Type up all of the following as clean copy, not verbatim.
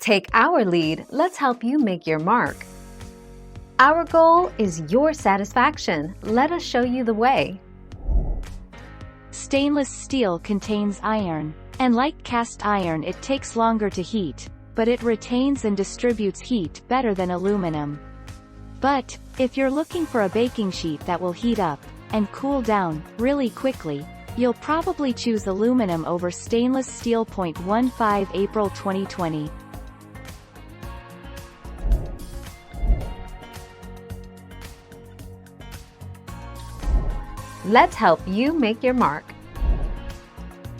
Take our lead, let's help you make your mark. Our goal is your satisfaction. Let us show you the way. Stainless steel contains iron, and like cast iron it takes longer to heat, but it retains and distributes heat better than aluminum. But, if you're looking for a baking sheet that will heat up and cool down really quickly, you'll probably choose aluminum over stainless steel. 15 April 2020. Let's help you make your mark.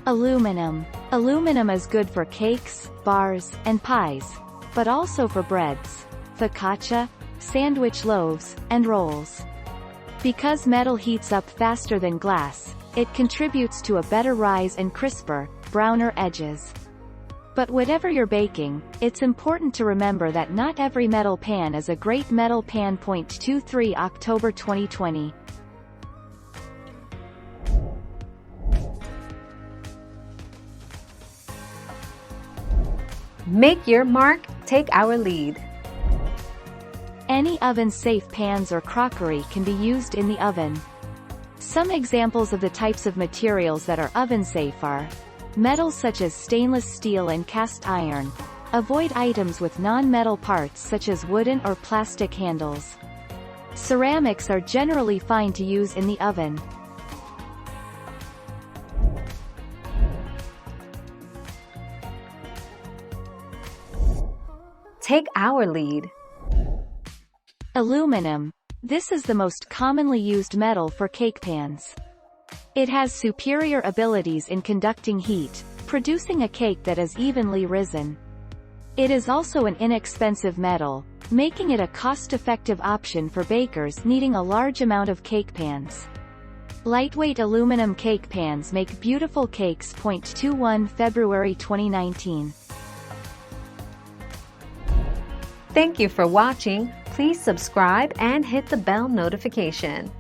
Aluminum. Aluminum is good for cakes, bars, and pies, but also for breads, focaccia, sandwich loaves, and rolls. Because metal heats up faster than glass, it contributes to a better rise and crisper, browner edges. But whatever you're baking, it's important to remember that not every metal pan is a great metal pan. 23 October 2020. Make your mark, take our lead. Any oven-safe pans or crockery can be used in the oven. Some examples of the types of materials that are oven-safe are metals such as stainless steel and cast iron. Avoid items with non-metal parts such as wooden or plastic handles. Ceramics are generally fine to use in the oven. Take our lead. Aluminum. This is the most commonly used metal for cake pans. It has superior abilities in conducting heat, producing a cake that is evenly risen. It is also an inexpensive metal, making it a cost-effective option for bakers needing a large amount of cake pans. Lightweight aluminum cake pans make beautiful cakes. 21 February 2019. Thank you for watching. Please subscribe and hit the bell notification.